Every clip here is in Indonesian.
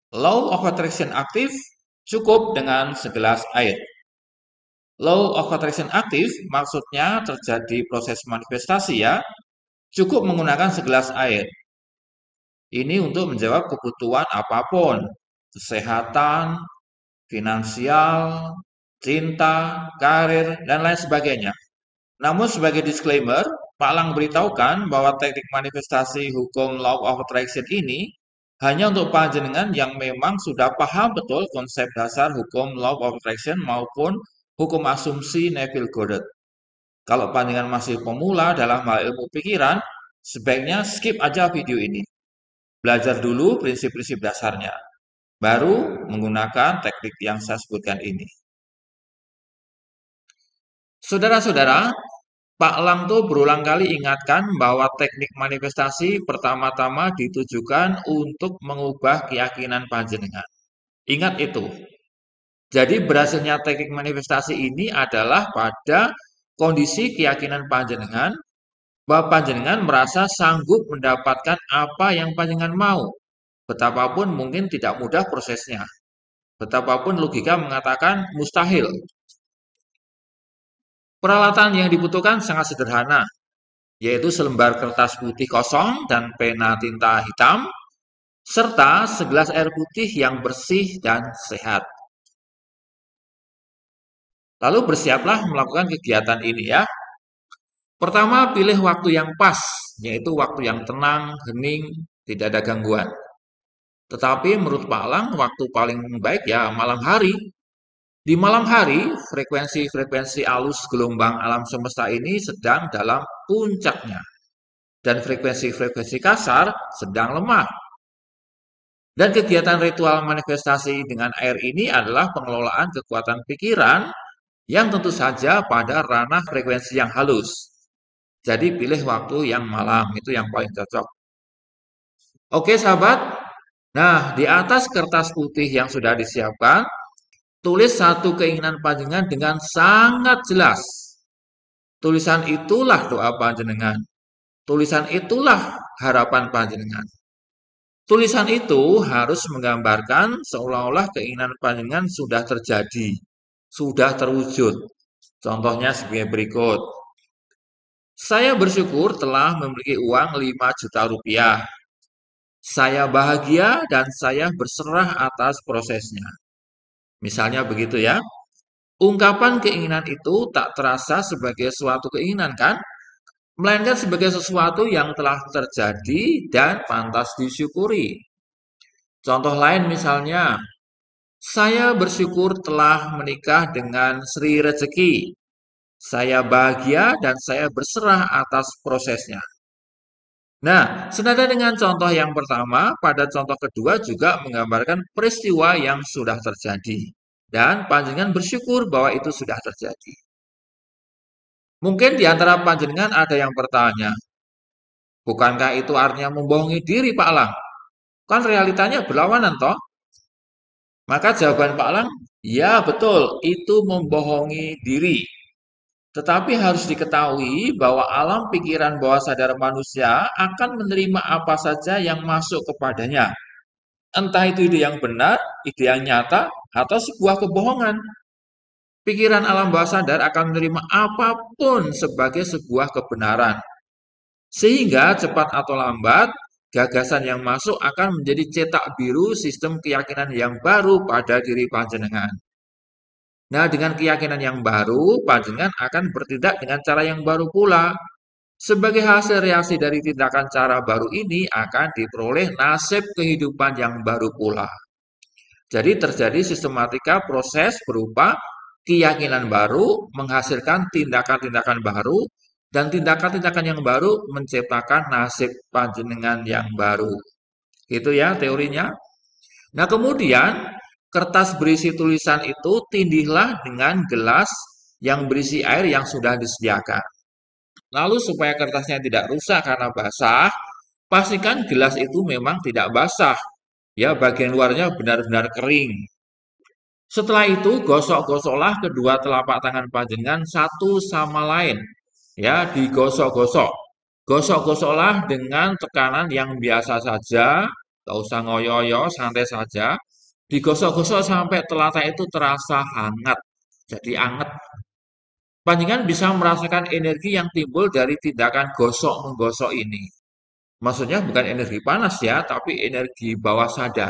Law of attraction aktif cukup dengan segelas air. Law of attraction aktif maksudnya terjadi proses manifestasi ya, cukup menggunakan segelas air. Ini untuk menjawab kebutuhan apapun, kesehatan, finansial, cinta, karir, dan lain sebagainya. Namun sebagai disclaimer, Pak Lang beritahukan bahwa teknik manifestasi hukum Law of Attraction ini hanya untuk panjenengan yang memang sudah paham betul konsep dasar hukum Law of Attraction maupun hukum asumsi Neville Goddard. Kalau panjenengan masih pemula dalam hal ilmu pikiran, sebaiknya skip aja video ini. Belajar dulu prinsip-prinsip dasarnya, baru menggunakan teknik yang saya sebutkan ini. Saudara-saudara, Pak Lang tuh berulang kali ingatkan bahwa teknik manifestasi pertama-tama ditujukan untuk mengubah keyakinan panjenengan. Ingat itu. Jadi berhasilnya teknik manifestasi ini adalah pada kondisi keyakinan panjenengan bahwa panjenengan merasa sanggup mendapatkan apa yang panjenengan mau. Betapapun mungkin tidak mudah prosesnya. Betapapun logika mengatakan mustahil. Peralatan yang dibutuhkan sangat sederhana, yaitu selembar kertas putih kosong dan pena tinta hitam, serta segelas air putih yang bersih dan sehat. Lalu bersiaplah melakukan kegiatan ini ya. Pertama, pilih waktu yang pas, yaitu waktu yang tenang, hening, tidak ada gangguan. Tetapi menurut Pak Lang, waktu paling baik ya malam hari. Di malam hari, frekuensi-frekuensi alus gelombang alam semesta ini sedang dalam puncaknya. Dan frekuensi-frekuensi kasar sedang lemah. Dan kegiatan ritual manifestasi dengan air ini adalah pengelolaan kekuatan pikiran yang tentu saja pada ranah frekuensi yang halus. Jadi pilih waktu yang malam, itu yang paling cocok. Oke sahabat, nah di atas kertas putih yang sudah disiapkan, tulis satu keinginan panjenengan dengan sangat jelas. Tulisan itulah doa panjenengan. Tulisan itulah harapan panjenengan. Tulisan itu harus menggambarkan seolah-olah keinginan panjenengan sudah terjadi, sudah terwujud. Contohnya sebagai berikut. Saya bersyukur telah memiliki uang 5 juta rupiah. Saya bahagia dan saya berserah atas prosesnya. Misalnya begitu ya. Ungkapan keinginan itu tak terasa sebagai suatu keinginan kan? Melainkan sebagai sesuatu yang telah terjadi dan pantas disyukuri. Contoh lain misalnya, saya bersyukur telah menikah dengan Sri Rezeki. Saya bahagia dan saya berserah atas prosesnya. Nah, senada dengan contoh yang pertama, pada contoh kedua juga menggambarkan peristiwa yang sudah terjadi. Dan panjenengan bersyukur bahwa itu sudah terjadi. Mungkin di antara panjenengan ada yang bertanya, bukankah itu artinya membohongi diri Pak Lang? Kan realitanya berlawanan toh? Maka jawaban Pak Lang, ya betul, itu membohongi diri. Tetapi harus diketahui bahwa alam pikiran bawah sadar manusia akan menerima apa saja yang masuk kepadanya. Entah itu ide yang benar, ide yang nyata, atau sebuah kebohongan. Pikiran alam bawah sadar akan menerima apapun sebagai sebuah kebenaran. Sehingga cepat atau lambat, gagasan yang masuk akan menjadi cetak biru sistem keyakinan yang baru pada diri panjenengan. Nah, dengan keyakinan yang baru, panjenengan akan bertindak dengan cara yang baru pula. Sebagai hasil reaksi dari tindakan cara baru ini akan diperoleh nasib kehidupan yang baru pula. Jadi terjadi sistematika proses berupa keyakinan baru menghasilkan tindakan-tindakan baru dan tindakan-tindakan yang baru menciptakan nasib panjenengan yang baru. Itu ya teorinya. Nah, kemudian kertas berisi tulisan itu tindihlah dengan gelas yang berisi air yang sudah disediakan. Lalu supaya kertasnya tidak rusak karena basah, pastikan gelas itu memang tidak basah. Ya, bagian luarnya benar-benar kering. Setelah itu, gosok-gosoklah kedua telapak tangan panjenengan satu sama lain. Ya, digosok-gosok. Gosok-gosoklah dengan tekanan yang biasa saja, gak usah ngoyo-ngoyo, santai saja. Digosok-gosok sampai telapak itu terasa hangat, jadi anget. Panjenengan bisa merasakan energi yang timbul dari tindakan gosok-menggosok ini. Maksudnya bukan energi panas ya, tapi energi bawah sadar.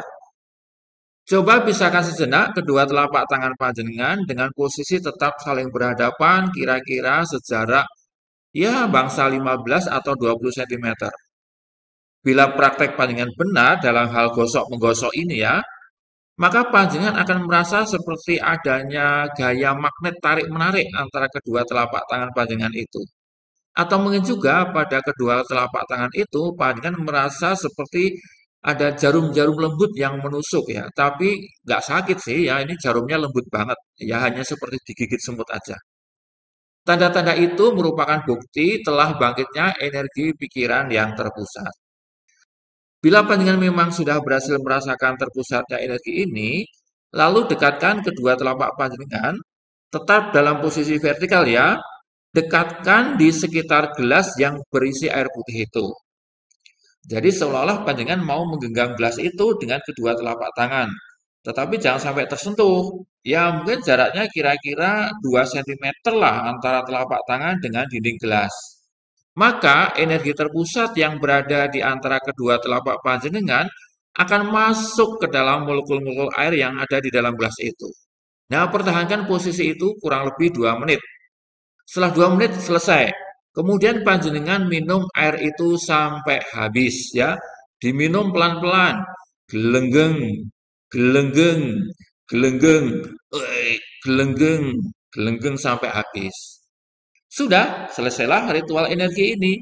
Coba pisahkan sejenak kedua telapak tangan panjenengan dengan posisi tetap saling berhadapan kira-kira sejarak ya bangsa 15 atau 20 cm. Bila praktek panjenengan benar dalam hal gosok-menggosok ini ya, maka panjenengan akan merasa seperti adanya gaya magnet tarik-menarik antara kedua telapak tangan panjenengan itu. Atau mungkin juga pada kedua telapak tangan itu panjenengan merasa seperti ada jarum-jarum lembut yang menusuk ya. Tapi nggak sakit sih ya, ini jarumnya lembut banget. Ya hanya seperti digigit semut aja. Tanda-tanda itu merupakan bukti telah bangkitnya energi pikiran yang terpusat. Bila panjenengan memang sudah berhasil merasakan terpusatnya energi ini, lalu dekatkan kedua telapak panjenengan, tetap dalam posisi vertikal ya, dekatkan di sekitar gelas yang berisi air putih itu. Jadi seolah-olah panjenengan mau menggenggam gelas itu dengan kedua telapak tangan. Tetapi jangan sampai tersentuh. Ya mungkin jaraknya kira-kira 2 cm lah antara telapak tangan dengan dinding gelas. Maka energi terpusat yang berada di antara kedua telapak panjenengan akan masuk ke dalam molekul-molekul air yang ada di dalam gelas itu. Nah, pertahankan posisi itu kurang lebih 2 menit. Setelah 2 menit selesai. Kemudian panjenengan minum air itu sampai habis ya. Diminum pelan-pelan. Gelenggeng, gelenggeng, gelenggeng, gelenggeng, gelenggeng sampai habis. Sudah, selesailah ritual energi ini.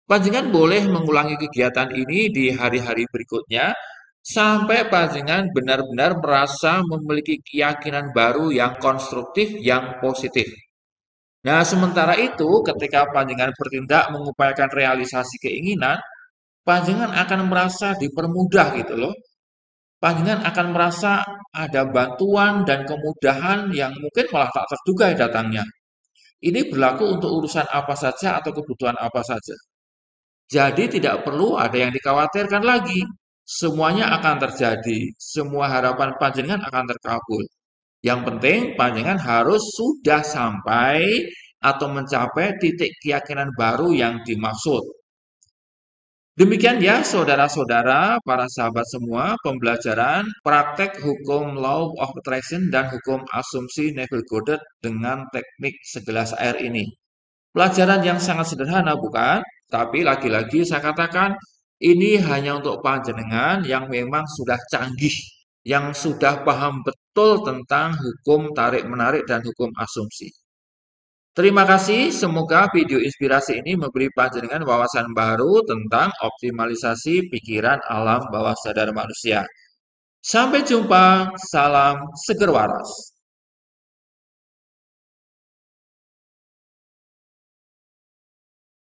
Panjenengan boleh mengulangi kegiatan ini di hari-hari berikutnya sampai panjenengan benar-benar merasa memiliki keyakinan baru yang konstruktif, yang positif. Nah, sementara itu, ketika panjenengan bertindak mengupayakan realisasi keinginan, panjenengan akan merasa dipermudah gitu loh. Panjenengan akan merasa ada bantuan dan kemudahan yang mungkin malah tak terduga datangnya. Ini berlaku untuk urusan apa saja atau kebutuhan apa saja. Jadi tidak perlu ada yang dikhawatirkan lagi. Semuanya akan terjadi. Semua harapan panjenengan akan terkabul. Yang penting panjenengan harus sudah sampai atau mencapai titik keyakinan baru yang dimaksud. Demikian ya saudara-saudara, para sahabat semua, pembelajaran praktek hukum Law of Attraction dan hukum asumsi Neville Goddard dengan teknik segelas air ini. Pelajaran yang sangat sederhana bukan? Tapi lagi-lagi saya katakan ini hanya untuk panjenengan yang memang sudah canggih, yang sudah paham betul tentang hukum tarik-menarik dan hukum asumsi. Terima kasih, semoga video inspirasi ini memberi panjenengan wawasan baru tentang optimalisasi pikiran alam bawah sadar manusia. Sampai jumpa, salam seger waras.